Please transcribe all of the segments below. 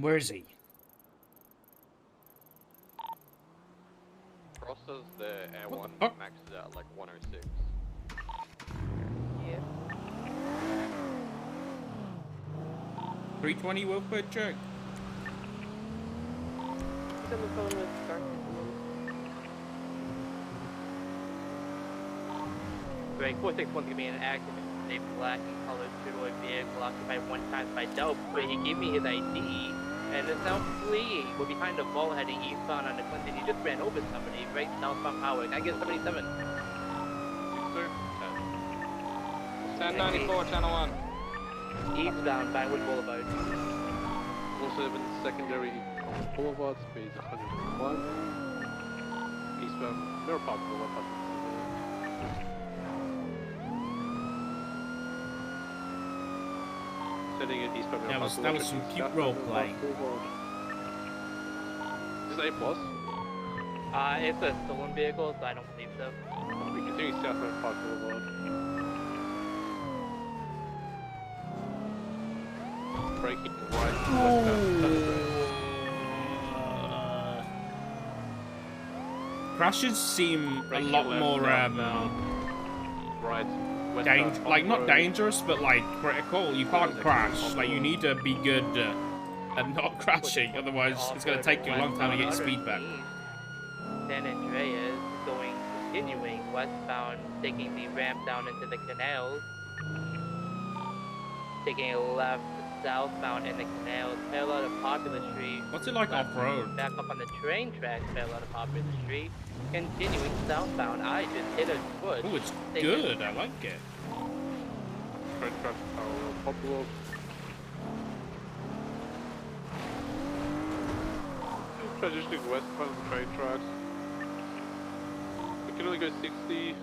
Where is he? Crosses the What A1 the fuck? maxes out like 106. Yeah. 320 welfare check. He's on the phone with Garth at the moment. Great, 461's gonna be an active a black and colored two-door vehicle occupied one time by Dope, but he gave me his ID and is now fleeing. We're behind the ball heading eastbound on the Clinton. He just ran over somebody right southbound highway. I get 77. 1094, channel 1. Eastbound, Bangwood Boulevard. Also in secondary on Boulevard, speed 101. Eastbound, Mirror Park Boulevard. Setting it eastbound Mirror Park That was some cute role play. Is this A+? It's a stolen vehicle, so I don't believe so. We continue south Mirror Park Boulevard. Braking right westbound. Crashes seem a lot more right. like not dangerous, but like critical. You can't crash. Like you need to be good at not crashing, otherwise it's gonna take you a long time to get your speed back. San Andreas continuing westbound, taking the ramp down into the canals, taking a left southbound in the canals, parallel out of Popular Street. What's it like off-road? Back up on the train tracks, parallel out of Popular Street, continuing southbound. I just hit a bush. Oh, it's good. I like it. Train tracks parallel Popular. Transitioning westbound on the train tracks. We can only go 60. Switching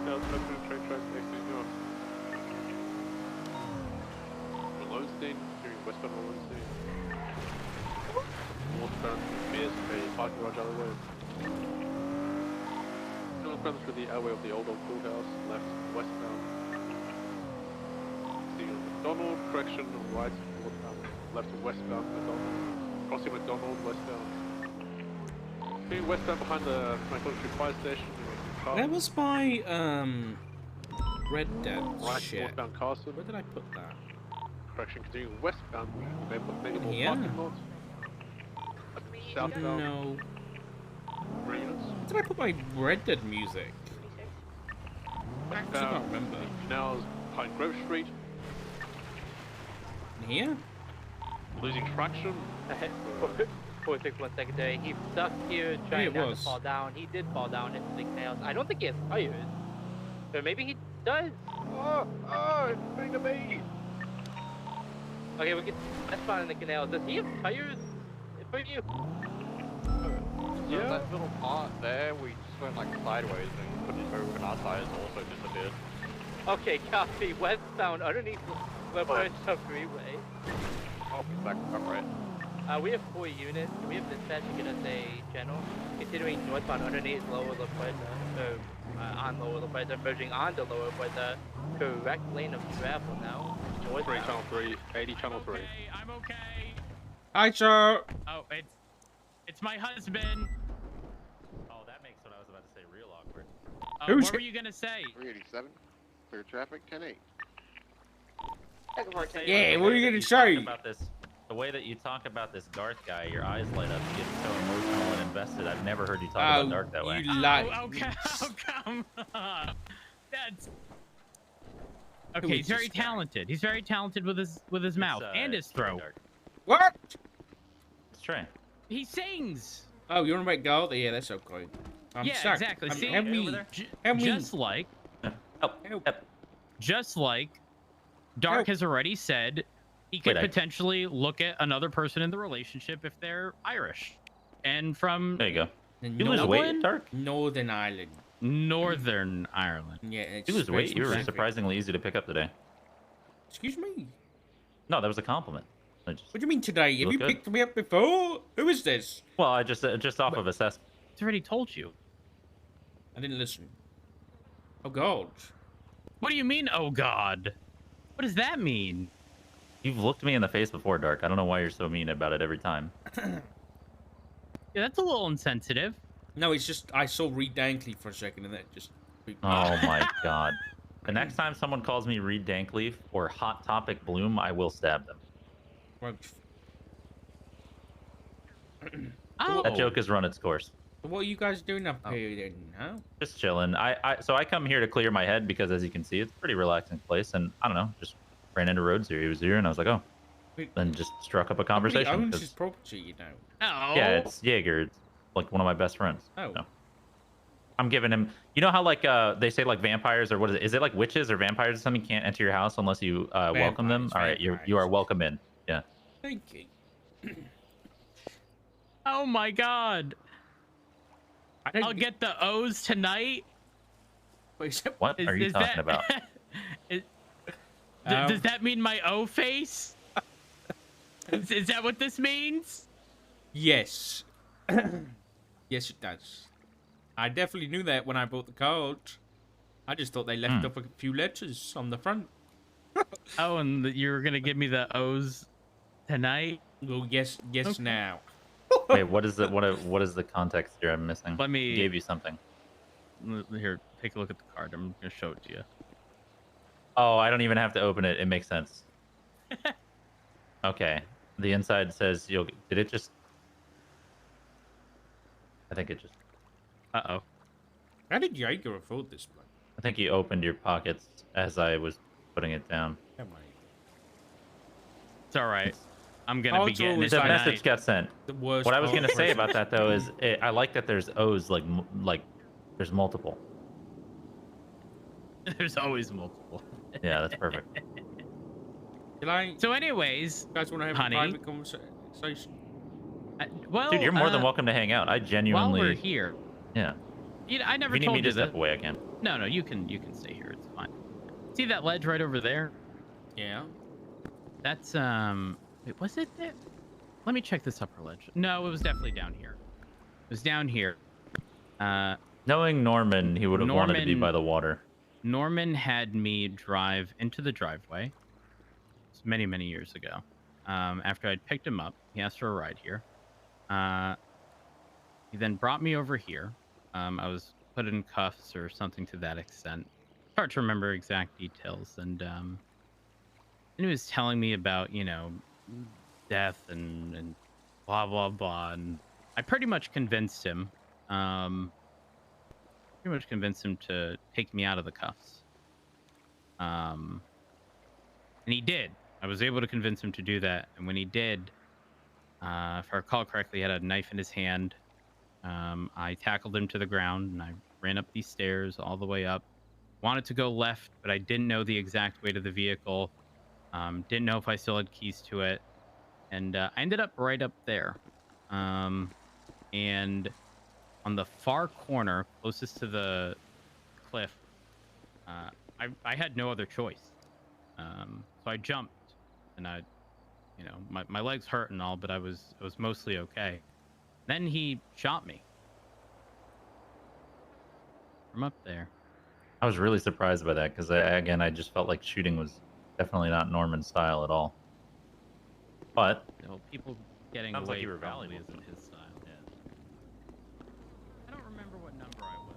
southbound to the train tracks next to you. Lowenstein, during westbound Lowenstein. Northbound through Pierce, a parking garage alleyway. Northbound through the alleyway of the old courthouse, left westbound. See McDonald, correction, right northbound, left westbound McDonald. Crossing McDonald, westbound. Being westbound behind the McDonald Street Fire Station. That was my Red Dead Right shit. northbound Castle. Where did I put that? Correction, continuing westbound, maybe more Yeah. parking lot. Southbound. No. Units. Where did I put my Red Dead music? I can't remember. Now behind Grove Street. Here? Losing traction. 461 secondary. He's stuck here trying not to fall down. He did fall down into the canals. I don't think he has tires. But maybe he does. Oh, it's happening to me. Okay, we get that's fine in the canals. Does he have tires for you? Yeah. That little part there, we just went like sideways and couldn't move, and our tires also disappeared. Okay, copy. Westbound underneath the Bertha Freeway. Oh, back up right. We have 4 units. We have dispatch to get us a general. Continuing northbound underneath Lower La Puerta, on Lower La Puerta, merging onto Lower Puerta. Correct lane of travel now. 3, channel 3, 80, channel 3. I'm okay. Hi, sir. Oh, it's my husband. Oh, that makes what I was about to say real awkward. What were you gonna say? 387, clear traffic, 10-8. Yeah, what are you gonna say? About this, the way that you talk about this Garth guy, your eyes light up. You get so emotional and invested. I've never heard you talk about Dark that way. You lie. Oh, come on. That's okay. He's very talented. He's very talented with his mouth and his throat. What? It's Trey. He sings. Oh, you want to make gold? Yeah, that's okay. Yeah, shocked. exactly. See, just like Dark has already said, he could potentially look at another person in the relationship if they're Irish, and from there you go. You lose weight, Dark. Northern Ireland. Northern Ireland. Yeah, it's you lose weight. You were specific. surprisingly easy to pick up today. Excuse me. No, that was a compliment. What do you mean today? Have you good. picked me up before? Who is this? Well, I just off of assessment. It's already told you. I didn't listen. Oh God. What do you mean? Oh God. What does that mean? You've looked me in the face before, Dark. I don't know why you're so mean about it every time. Yeah, that's a little insensitive. No, it's just I saw Reed Dankley for a second and then it just freaked me Oh out. my god. The next time someone calls me Reed Dankleaf or Hot Topic Bloom, I will stab them. Roach. Oh, That joke has run its course. What are you guys doing up here then, huh? Just chilling. So I come here to clear my head because, as you can see, it's a pretty relaxing place. And I don't know, just ran into Rhodes here. He was here, and I was like, oh. Wait, Then just struck up a nobody conversation. owns 'cause- his property, you know. oh. Yeah, it's Jaeger. It's like one of my best friends. Oh. So I'm giving him. You know how like they say like vampires or what is it? Is it like witches or vampires or something can't enter your house unless you welcome them? Vampires, All right, you are vampires. welcome in. Yeah. Thank you. Oh my god. I I'll get the O's tonight. Wait, is that- What are you talking about? Is- Um, does that mean my O face? Is that what this means? Yes. Yes, it does. I definitely knew that when I bought the card. I just thought they left up a few letters on the front. Oh, and you were gonna give me the O's tonight? Well, yes, Okay. now. Wait, what is the context here I'm missing? Let me- He gave you something. Here, take a look at the card. I'm gonna show it to you. Oh, I don't even have to open it. It makes sense. Okay. The inside says you'll. Did it just? I think it just. Uh-oh. How did Jaeger afford this one? I think you opened your pockets as I was putting it down. Come on. It's all right. I'm gonna be Cards are getting it always The like- message got sent. The worst. What I was card gonna say person. about that though is I like that there's O's like there's multiple. There's always multiple. Yeah, that's perfect. So anyways, You guys want to have honey. a private conversation? well, Dude, you're more than welcome to hang out. I While genuinely. we're here, Yeah. I never If you need told me you to step that. away, I can. No, you can stay here. It's fine. See that ledge right over there? Yeah. That's wait, was it there? Let me check this upper ledge. No, it was definitely down here. It was down here. Knowing Norman, he would have wanted to be Norman- by the water. Norman had me drive into the driveway. It's many, many years ago. After I'd picked him up, he asked for a ride here. He then brought me over here. I was put in cuffs or something to that extent. Hard to remember exact details. And he was telling me about, death and blah, blah, blah. And I pretty much convinced him. To take me out of the cuffs. And he did. I was able to convince him to do that. And when he did, if I recall correctly, he had a knife in his hand. I tackled him to the ground and I ran up these stairs all the way up. Wanted to go left, but I didn't know the exact way to the vehicle. Didn't know if I still had keys to it. And I ended up right up there. And on the far corner, closest to the cliff, I had no other choice. So I jumped, and my legs hurt and all, but I was mostly okay. Then he shot me from up there. I was really surprised by that because I just felt like shooting was definitely not Norman's style at all. But People getting Sounds away like you were probably valuable. isn't his style. I don't remember what number I was.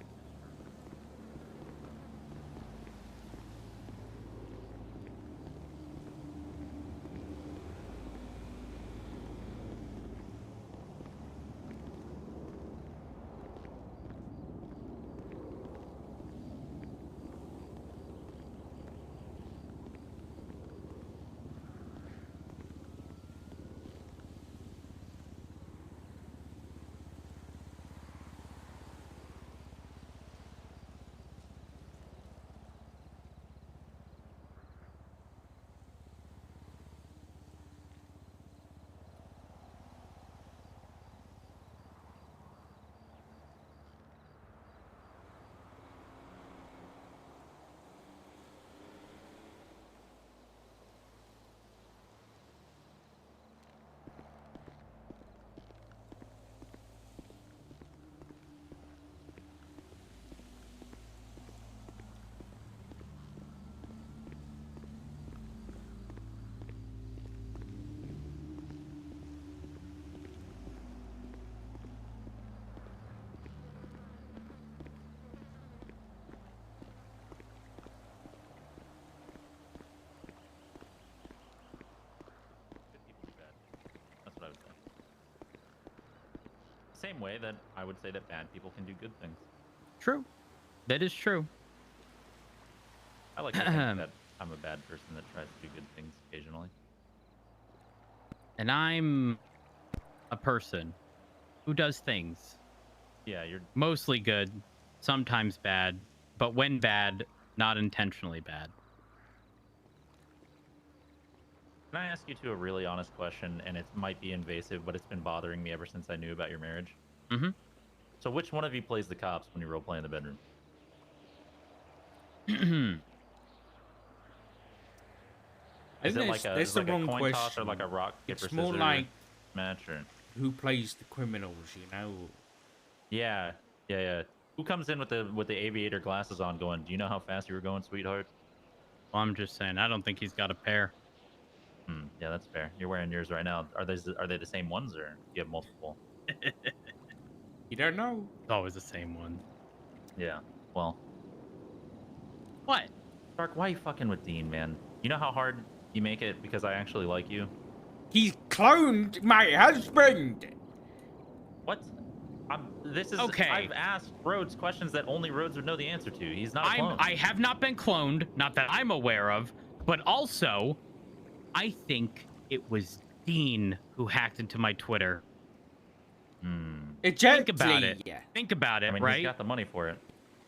same way that I would say that bad people can do good things. True. That is true. I like to think that I'm a bad person that tries to do good things occasionally. And I'm a person who does things. Yeah, you're Mostly good, sometimes bad, but when bad, not intentionally bad. Can I ask you two a really honest question? And it might be invasive, but it's been bothering me ever since I knew about your marriage. Mm-hmm. So which one of you plays the cops when you role play in the bedroom? Is it like a, that's is the like a wrong coin question. toss or like a rock, paper, It's scissors more like match? Or... who plays the criminals, you know? Yeah. Who comes in with the aviator glasses on going, do you know how fast you were going, sweetheart? Well, I'm just saying, I don't think he's got a pair. Yeah, that's fair. You're wearing yours right now. Are they the same ones, or do you have multiple? You don't know. It's always the same one. Yeah. Well, What? Dark, why are you fucking with Dean, man? You know how hard you make it because I actually like you? He's cloned my husband. What? This is Okay. I've asked Rhodes questions that only Rhodes would know the answer to. He's not a clone. I have not been cloned, not that I'm aware of, but also, I think it was Dean who hacked into my Twitter. Exactly. Think about it. Think about it, I mean, right? he's got the money for it.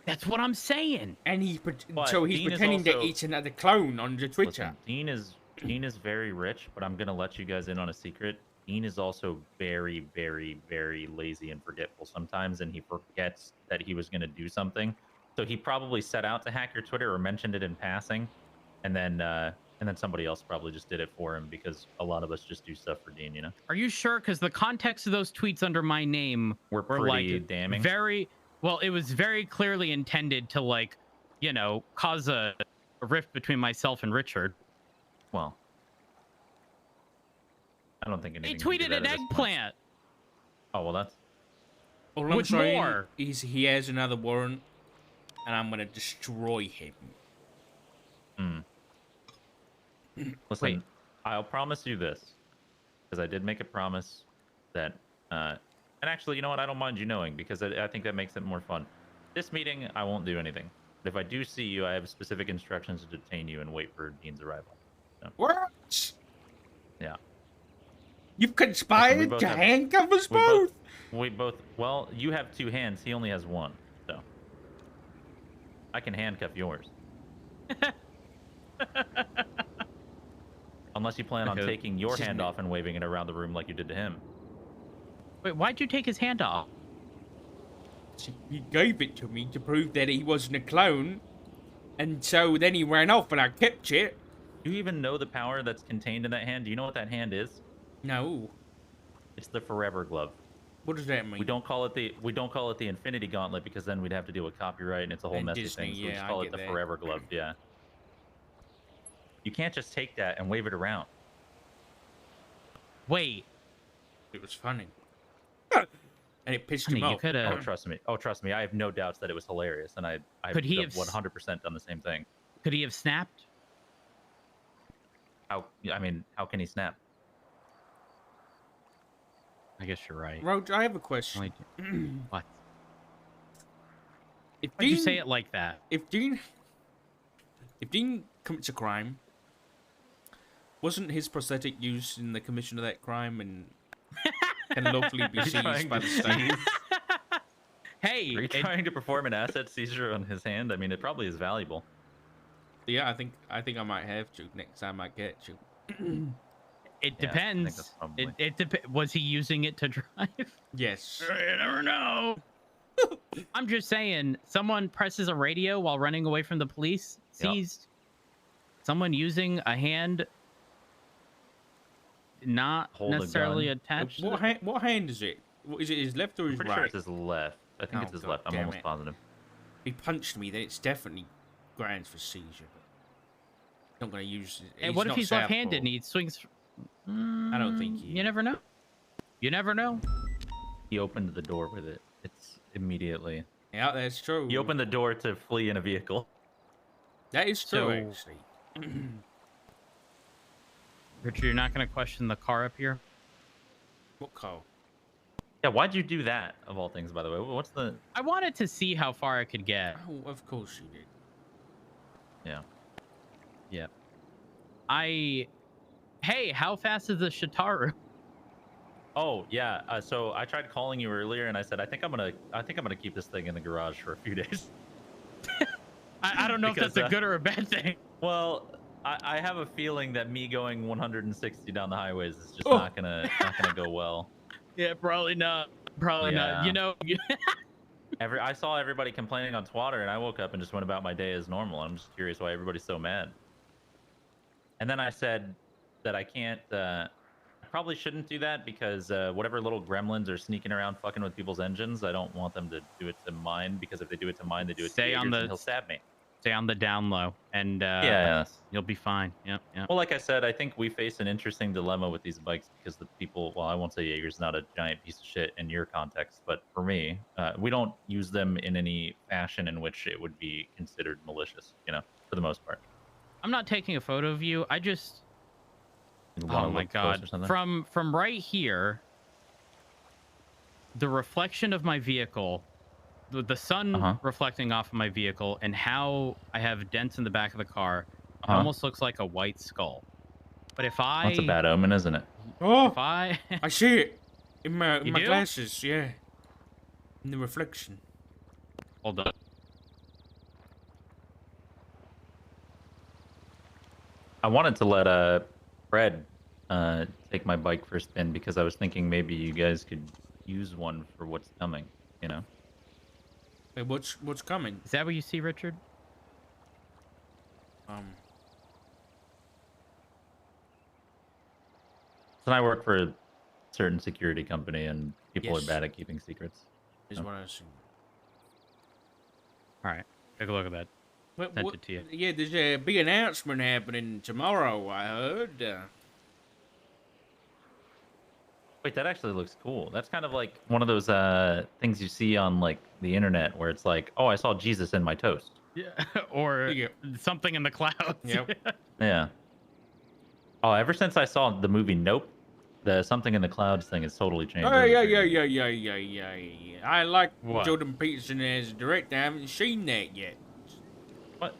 That's what I'm saying. And he's But so he's Dean is pretending that also- it's another clone on the Twitter. Listen, Dean is very rich, but I'm gonna let you guys in on a secret. Dean is also very, very, very lazy and forgetful sometimes, and he forgets that he was gonna do something. So he probably set out to hack your Twitter or mentioned it in passing, and then somebody else probably just did it for him because a lot of us just do stuff for Dean, you know. Are you sure? Because the context of those tweets under my name Were were pretty like damning. very well. It was very clearly intended to like, you know, cause a rift between myself and Richard. Well, I don't think They anything. can do tweeted that an at this point. eggplant. Oh well, that's All I'm With saying more. is he has another warrant, and I'm gonna destroy him. Listen, Wait. I'll promise you this, because I did make a promise that, and actually, you know what? I don't mind you knowing, because I think that makes it more fun. This meeting, I won't do anything. But if I do see you, I have specific instructions to detain you and wait for Dean's arrival. What? Yeah. You've Listen, we conspired both to have- handcuff us We both? both, well, you have 2 hands. He only has 1, so. I can handcuff yours. Unless you plan on Okay. taking your hand off and waving it around the room like you did to him. Wait, why'd you take his hand off? He gave it to me to prove that he wasn't a clone, and so then he ran off and I kept it. Do you even know the power that's contained in that hand? Do you know what that hand is? No. It's the Forever Glove. What does that mean? We don't call it the Infinity Gauntlet because then we'd have to deal with copyright and it's a whole And messy Disney, thing. So we yeah, just I call it get the that. Forever Glove. Yeah. You can't just take that and wave it around. Wait, It was funny. And it pissed honey, him you off. could Oh, have. trust me. Oh, trust me. I have no doubts that it was hilarious, and I Could he have have 100% done the same thing. Could he have snapped? How? I mean, how can he snap? I guess you're right. Roach, I have a question. What? If Why'd you Dean- say it like that? If Dean commits a crime, wasn't his prosthetic used in the commission of that crime and can lawfully be Are you seized trying by to the state? Hey, Are you trying to perform an asset seizure on his hand? I mean, it probably is valuable. Yeah, I think I might have to next time I get you. it Yeah, I think depends. that's probably- Was he using it to drive? Yes. You never know. I'm just saying, someone presses a radio while running away from the police, Yep. sees someone using a hand not Hold a necessarily gun. attached. What hand is it? Is it his left or I'm his pretty right? sure it's his left. I think Oh, it's his God left. I'm damn almost it. positive. He punched me, then it's definitely grounds for seizure. But not gonna use it. And what if not he's left-handed southpaw. and he swings? I don't think he- You never know. You never know. He opened the door with it. It's immediately. Yeah, that's true. He opened the door to flee in a vehicle. That is true, So- actually. Richard, you're not going to question the car up here? What car? Yeah, why'd you do that of all things? By the way, what's the? I wanted to see how far I could get. Oh, of course you did. Yeah. Yeah. Hey, how fast is the Shitaru? Oh yeah. So I tried calling you earlier, and I said I think I'm gonna keep this thing in the garage for a few days. I don't know if Because, that's a good or a bad thing. Well, I have a feeling that me going 160 down the highways is just Oh. not gonna go well. Yeah, probably not. Probably not. Yeah. You know. I saw everybody complaining on Twitter, and I woke up and just went about my day as normal. I'm just curious why everybody's so mad. And then I said that I can't. I probably shouldn't do that because whatever little gremlins are sneaking around fucking with people's engines, I don't want them to do it to mine, because if they do it to mine, they do it Stay to on Jaegers, the- and he'll stab me. Stay on the down low, and Yeah. you'll be fine. Yep. Well, like I said, I think we face an interesting dilemma with these bikes because the people, well, I won't say Jaeger's not a giant piece of shit in your context, but for me, we don't use them in any fashion in which it would be considered malicious, for the most part. I'm not taking a photo of you. I just. You Oh wanna my look close god! or something? From right here, the reflection of my vehicle, the sun reflecting off of my vehicle, and how I have dents in the back of the car, it almost looks like a white skull. But if I, That's a bad omen, isn't it? Oh, if I, I see it in my You my do? glasses. Yeah, in the reflection. hold on. I wanted to let Fred take my bike for a spin because I was thinking maybe you guys could use one for what's coming, Wait, what's coming? Is that what you see, Richard? So I work for a certain security company, and people Yes. are bad at keeping secrets. Is what I see. All right, take a look at that. What, Sent it to you. Yeah, there's a big announcement happening tomorrow. I heard. Wait, that actually looks cool. That's kind of like one of those things you see on like the internet where it's like, oh, I saw Jesus in my toast. Yeah, or Yeah. something in the clouds. Yep. Yeah. Oh, ever since I saw the movie Nope, the something in the clouds thing has totally changed. Oh, It was yeah. very- I like What? Jordan Peterson as a director. I haven't seen that yet. What?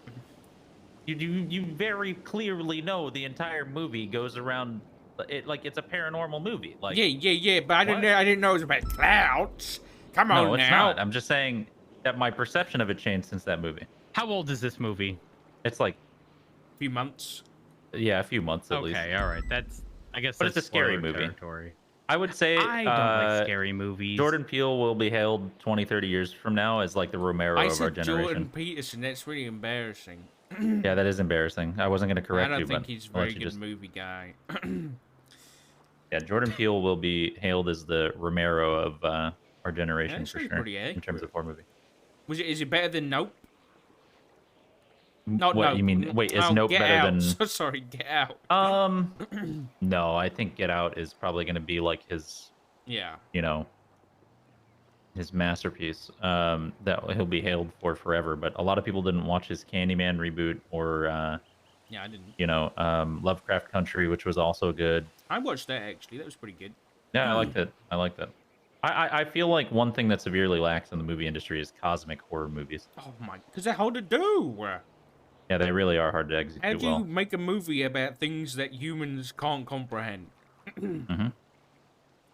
You very clearly know the entire movie goes around it like it's a paranormal movie. Like Yeah. But I What? didn't know it was about clouds. Come on no, it's now. not. I'm just saying that my perception of it changed since that movie. How old is this movie? It's like, A few months. yeah, a few months at least. Okay, all right. I guess But that's it's a scary spoiler movie. territory. I would say I don't like scary movies. Jordan Peele will be hailed 20, 30 years from now as like the Romero I of our said generation. Jordan Peterson. That's really embarrassing. Yeah, that is embarrassing. I wasn't going to correct I don't you, think but he's a I'll let very you good just- movie guy. Yeah, Jordan Peele will be hailed as the Romero of our generation That's for actually sure. pretty In terms accurate. of horror movie. Is it better than Nope? Not what Nope. you mean? Wait, is Oh, Nope Get better Out. than? So sorry, Get Out. No, I think Get Out is probably going to be like his, Yeah. his masterpiece that he'll be hailed for forever. But a lot of people didn't watch his Candyman reboot or Yeah, I didn't. Lovecraft Country, which was also good. I watched that actually. That was pretty good. Yeah, I liked it. I liked that. I feel like one thing that severely lacks in the movie industry is cosmic horror movies. Oh my, because they're hard to do. Yeah, they really are hard to How execute do you well. make a movie about things that humans can't comprehend? I know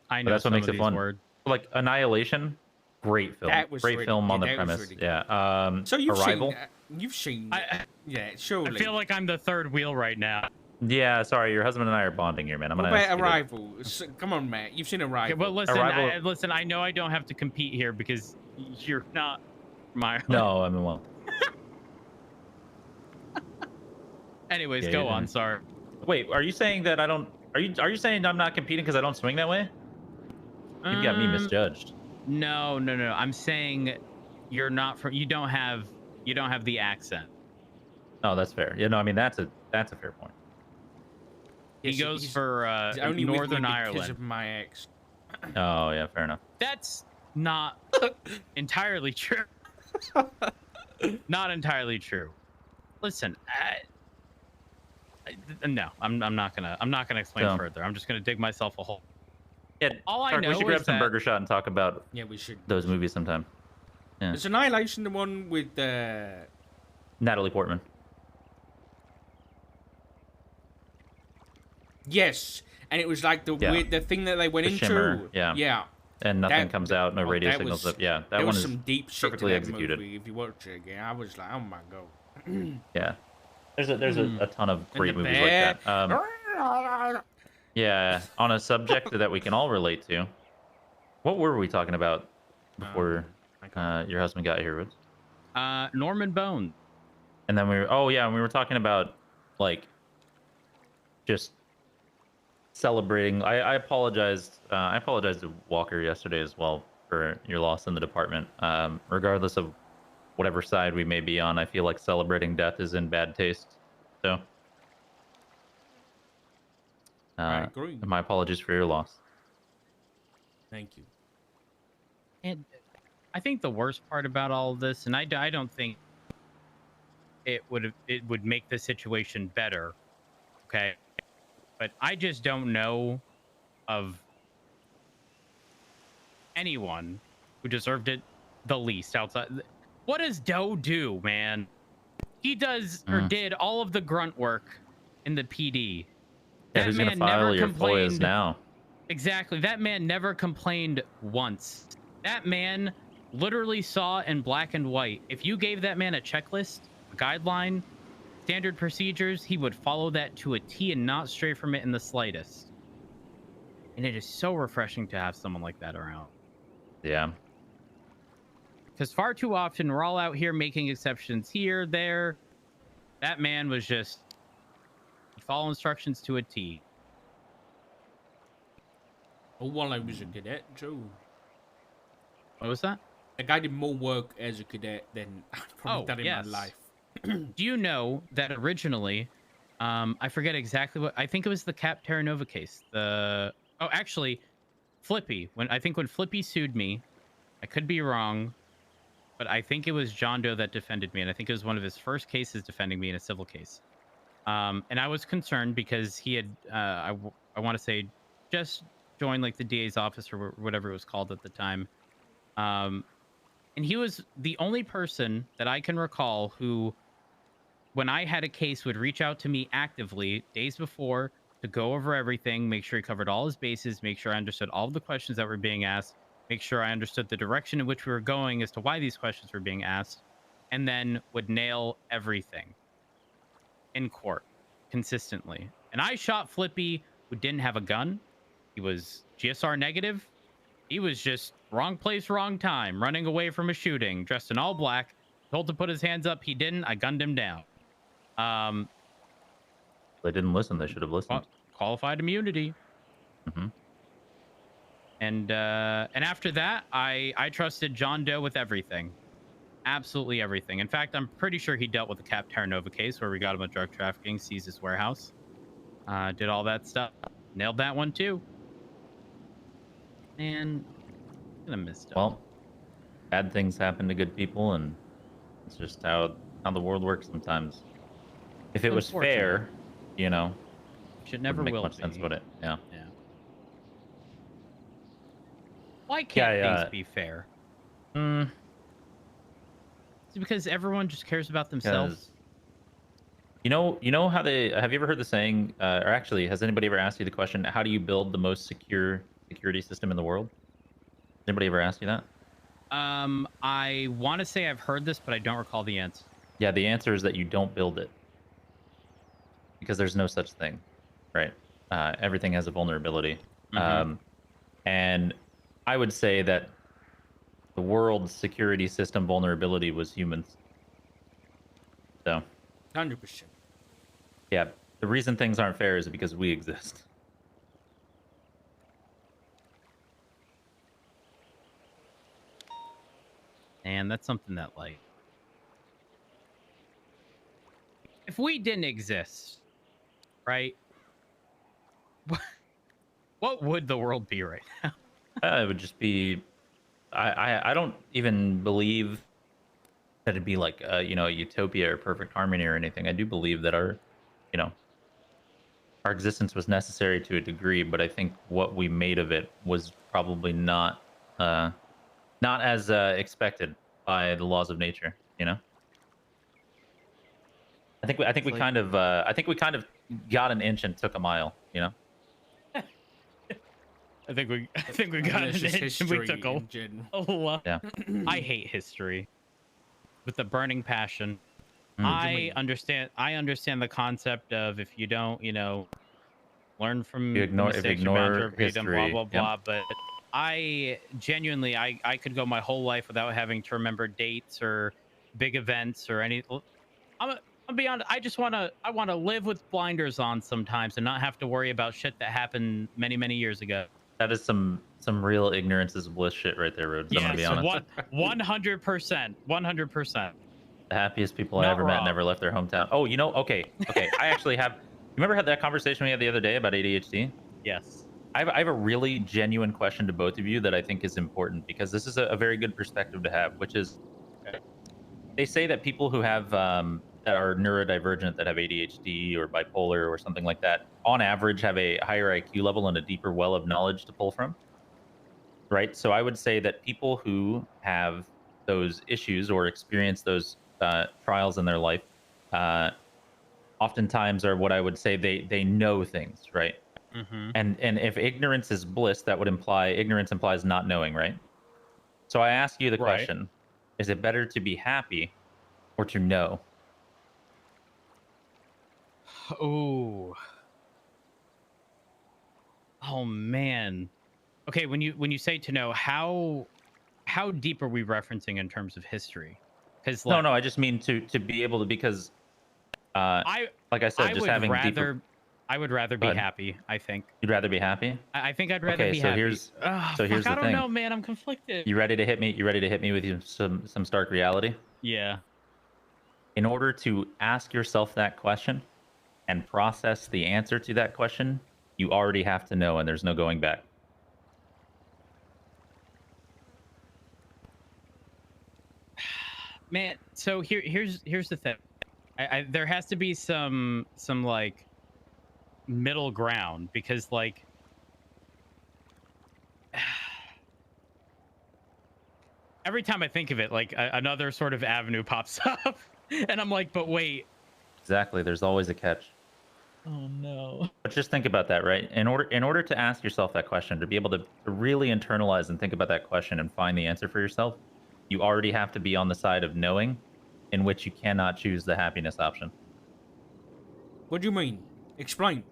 But that's what some makes of it these fun. words. Like Annihilation, great film. That was Great really- film on yeah, the that was premise. really good. Yeah. So you've Arrival. seen that. You've seen I- that. Yeah, surely. I feel like I'm the third wheel right now. Yeah, sorry, your husband and I are bonding here, man. I'm What gonna ask about you to- Arrival? Come on, Matt. You've seen Arrival. Okay, well, listen, Arrival- listen. I know I don't have to compete here because you're not my. No, I mean, well, Anyways, Yeah, go you're on. done. Sorry. wait. Are you saying that I don't? Are you saying I'm not competing because I don't swing that way? You've got me misjudged. No. I'm saying you're not from. You don't have the accent. Oh, that's fair. Yeah, no, I mean that's a fair point. He Yes, goes he's- for He's only with me Northern because Ireland. of my ex. Oh, yeah, fair enough. That's not entirely true. Not entirely true. Listen, no, I'm not gonna explain So- further. I'm just gonna dig myself a hole. Yeah, All I Tark, we know should grab is some that- burger shot and talk about Yeah, we should. those movies sometime. Yeah. Is Annihilation the one with Natalie Portman. Yes, and it was like the Yeah. weird, the thing that they went The into. shimmer, yeah. Yeah. And nothing That- comes out, no oh, radio that signals was- up. Yeah, that There one was is some deep shit to perfectly that executed. movie. If you watch it again, I was like, oh my god. Yeah. There's a ton of great the movies bear. like that. Yeah, on a subject that we can all relate to. What were we talking about before your husband got here? Woods? Norman Bone. And then we were talking about like just celebrating. I apologized. I apologized to Walker yesterday as well for your loss in the department. Regardless of whatever side we may be on, I feel like celebrating death is in bad taste. So, I agree. my apologies for your loss. Thank you. And I think the worst part about all of this, and I don't think it would make the situation better, okay? But I just don't know of anyone who deserved it the least outside. What does Doe do, man? He does or did all of the grunt work in the PD. Yeah, who's gonna file your FOIAs now? Exactly. That man never complained once. That man literally saw in black and white. If you gave that man a checklist, a guideline, standard procedures, he would follow that to a T and not stray from it in the slightest. And it is so refreshing to have someone like that around. Yeah. Because far too often we're all out here making exceptions here, there. That man was just follow instructions to a T. Oh, while I was a cadet, Joe. What was that? Like, I did more work as a cadet than I've probably done in my life. Do you know that originally, I forget exactly what, I think it was the Cap Terra Nova case. Actually, Flippy. When Flippy sued me, I could be wrong, but I think it was John Doe that defended me, and I think it was one of his first cases defending me in a civil case. And I was concerned because he had, I want to say, just joined like the DA's office or whatever it was called at the time. And he was the only person that I can recall who, when I had a case, would reach out to me actively days before to go over everything, make sure he covered all his bases, make sure I understood all of the questions that were being asked, make sure I understood the direction in which we were going as to why these questions were being asked, and then would nail everything in court consistently. And I shot Flippy, who didn't have a gun. He was GSR negative. He was just wrong place, wrong time, running away from a shooting, dressed in all black, told to put his hands up. He didn't. I gunned him down. They didn't listen. They should have listened. Qualified immunity. Mm-hmm. And after that, I trusted John Doe with everything. Absolutely everything. In fact, I'm pretty sure he dealt with the Cap Terra Nova case where we got him a drug trafficking, seized his warehouse. Did all that stuff. Nailed that one too. And I'm gonna miss Doe. Well, bad things happen to good people, and it's just how the world works sometimes. If it was fair, you know, should never make will much be. sense about it. Yeah. Yeah. Why can't things be fair? It's because everyone just cares about themselves. You know how they have you ever heard the saying, or actually, has anybody ever asked you the question, how do you build the most secure security system in the world? Has anybody ever asked you that? I want to say I've heard this, but I don't recall the answer. Yeah, the answer is that you don't build it. Because there's no such thing, right? Everything has a vulnerability. Mm-hmm. And I would say that the world's security system vulnerability was humans. So 100%. yeah, the reason things aren't fair is because we exist. And that's something that, like, if we didn't exist, right? What would the world be right now? It would just be, I don't even believe that it'd be like a utopia or perfect harmony or anything. I do believe that our our existence was necessary to a degree, but I think what we made of it was probably not as expected by the laws of nature. You know, I think we Like- kind of got an inch and took a mile. You know. I think we I mean, got it's an just inch and we history took a in general. lot. Yeah. I hate history with a burning passion. Mm. I understand the concept of if you don't, learn from You the ignore mistakes, you're bound to repeat them, blah history. blah Yep. blah. But I genuinely, I could go my whole life without having to remember dates or big events or any. I'm be honest. I want to live with blinders on sometimes and not have to worry about shit that happened many many years ago. That is some real ignorance is bliss shit right there, Rhodes. I'm gonna be Yes, honest. 100%, 100%. The happiest people I Not ever met wrong. never left their hometown. Oh, okay. I actually have. You remember that conversation we had the other day about ADHD? Yes. I have a really genuine question to both of you that I think is important because this is a very good perspective to have, which is they say that people who have that are neurodivergent, that have ADHD or bipolar or something like that, on average have a higher IQ level and a deeper well of knowledge to pull from. Right. So I would say that people who have those issues or experience those trials in their life oftentimes are what I would say they know things, right? Mm-hmm. And if ignorance is bliss, that would imply ignorance implies not knowing, right? So I ask you the Right. question: is it better to be happy or to know? Oh. Oh man. Okay, when you say to know, how deep are we referencing in terms of history? Because No, I just mean to be able to, because like I said, I just would having rather deeper. I would rather Go be ahead. happy. I think. You'd rather be happy? I think I'd rather Okay, be so happy. here's Ugh, so here's fuck, I the don't thing. know, man. I'm conflicted. You ready to hit me? You ready to hit me with some stark reality? Yeah. In order to ask yourself that question and process the answer to that question, you already have to know, and there's no going back. Man, so here's the thing. There has to be some like middle ground because like every time I think of it, like another sort of avenue pops up, and I'm like, but wait. Exactly. There's always a catch. Oh no. But just think about that, right? In order to ask yourself that question, to be able to really internalize and think about that question and find the answer for yourself, you already have to be on the side of knowing, in which you cannot choose the happiness option. What do you mean? Explain.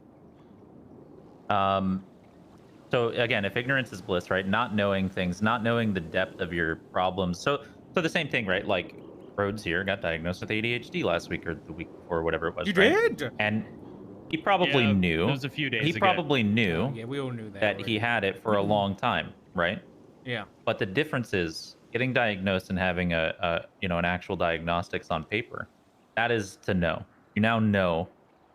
So again, if ignorance is bliss, right? Not knowing things, not knowing the depth of your problems. So the same thing, right? Like Rhodes here got diagnosed with ADHD last week or the week before, whatever it was. You right? did? And he probably Yeah, knew. it was a few days he ago. probably knew Oh, yeah, we all knew that. that already. he had it for a long time, right? Yeah. But the difference is getting diagnosed and having an actual diagnostics on paper. That is to know. You now know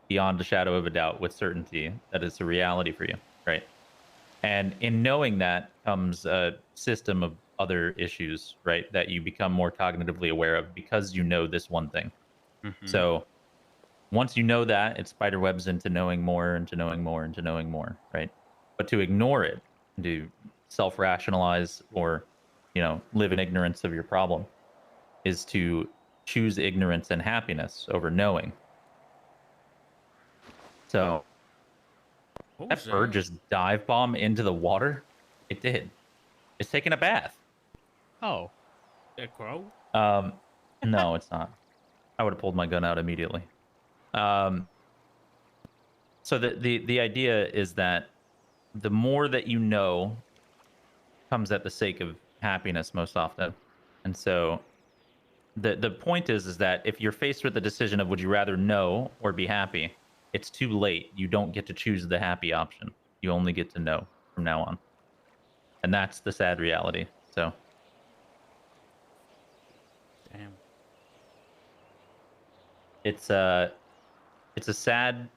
beyond a shadow of a doubt with certainty that it's a reality for you, right? And in knowing that comes a system of other issues, right? That you become more cognitively aware of because you know this one thing. Mhm. So once you know that, it spiderwebs into knowing more, into knowing more, into knowing more, right? But to ignore it, to self-rationalize or, live in ignorance of your problem is to choose ignorance and happiness over knowing. So What that was bird that? just dive bomb into the water. It did. It's taking a bath. Oh. A crow? No, it's not. I would have pulled my gun out immediately. So the idea is that the more that you know comes at the sake of happiness most often. And so the point is that if you're faced with the decision of would you rather know or be happy, it's too late. You don't get to choose the happy option. You only get to know from now on. And that's the sad reality. So Damn. it's a sad,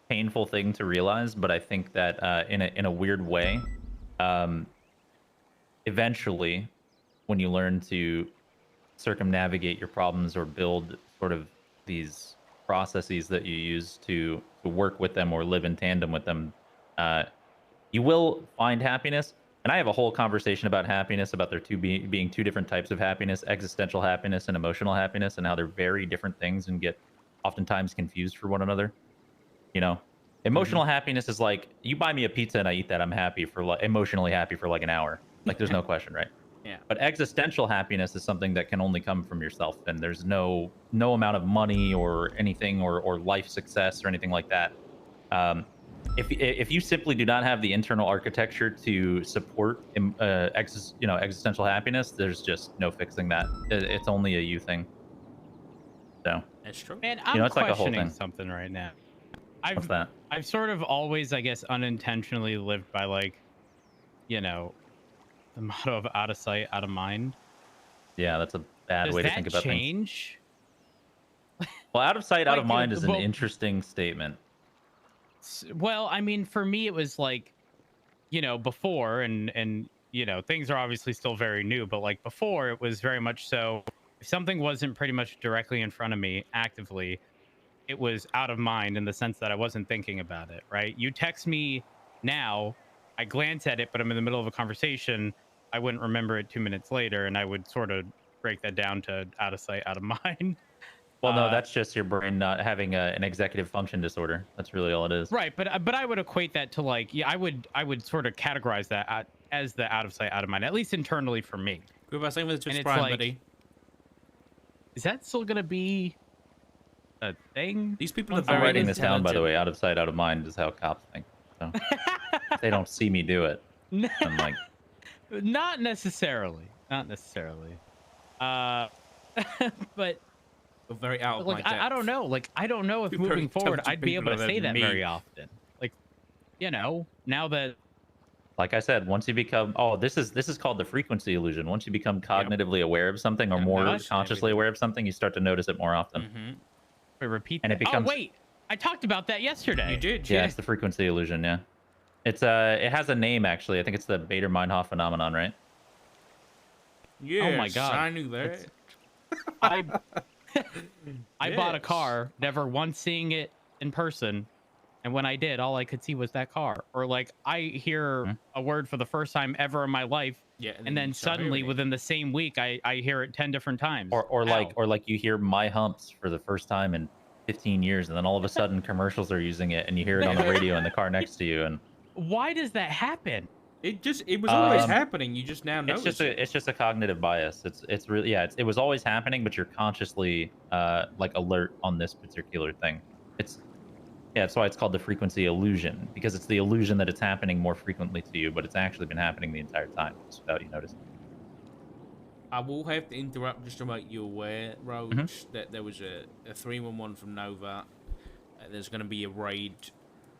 painful thing to realize, but I think that in a weird way, eventually, when you learn to circumnavigate your problems or build sort of these processes that you use to work with them or live in tandem with them, you will find happiness. And I have a whole conversation about happiness, about there being two different types of happiness: existential happiness and emotional happiness, and how they're very different things and get oftentimes confused for one another. You know, emotional happiness is like, you buy me a pizza and I eat that, I'm happy for like, emotionally happy for like an hour. Like, there's no question, right? Yeah. But existential happiness is something that can only come from yourself, and there's no amount of money or anything or life success or anything like that. If you simply do not have the internal architecture to support existential happiness, there's just no fixing that. It's only a you thing. So That's true. Man, I'm it's like a whole questioning thing. something right now. What's that? I've sort of always, I guess, unintentionally lived by like, the motto of out of sight, out of mind. Yeah, that's a bad Does way to that think about things. change? Well, out of sight, out of Like, mind is an well- interesting statement. Well, I mean, for me, it was like, before, and things are obviously still very new, but like before, it was very much so. If something wasn't pretty much directly in front of me actively, it was out of mind in the sense that I wasn't thinking about it. Right? You text me now, I glance at it, but I'm in the middle of a conversation. I wouldn't remember it 2 minutes later, and I would sort of break that down to out of sight, out of mind. Well, no, that's just your brain not having an executive function disorder. That's really all it is. Right, but I would equate that to like, yeah, I would sort of categorize that as the out of sight, out of mind, at least internally for me. Goodbye, same with the And Twitch it's Prime, like- buddy. Is that still gonna be a thing? These people are I'm very I'm writing this down, by the intelligent. way. Out of sight, out of mind is how cops think. So if they don't see me do it, I'm like, Not necessarily. Not necessarily. But You're very out of like, my I don't depth. know. Like, I don't know if You're very moving forward intelligent I'd be people able to other say than that me. very often. Like, now that like I said, once you become, this is called the frequency illusion. Once you become cognitively aware of something or Yeah, more gosh, consciously everything. aware of something, you start to notice it more often. Mm-hmm. we repeat And that. it becomes- Oh wait, I talked about that yesterday. You did, Yeah, yeah. it's the frequency illusion. Yeah, it's it has a name actually. I think it's the Bader-Meinhof phenomenon, right? Yes, Oh my God. I knew that. It's- I bought a Yes. car, never once seeing it in person, and when I did, all I could see was that car. Or like, I hear a word for the first time ever in my life, Yeah, and then you start suddenly hearing it. within the same week, I hear it 10 different times. Or How? like you hear My Humps for the first time in 15 years, and then all of a sudden commercials are using it, and you hear it on the radio in the car next to you, and Why does that happen? It was always Um, happening. You just now notice it's just a cognitive bias. It's really, yeah, it was always happening, but you're consciously like alert on this particular thing. That's why it's called the frequency illusion, because it's the illusion that it's happening more frequently to you, but it's actually been happening the entire time just without you noticing. I will have to interrupt just to make you aware, Roach, Mm-hmm. that there was a 311 from Nova. There's going to be a raid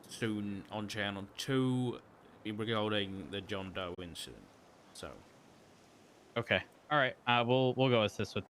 soon on Channel 2 regarding the John Doe incident. So, Okay. All right. We'll go assist with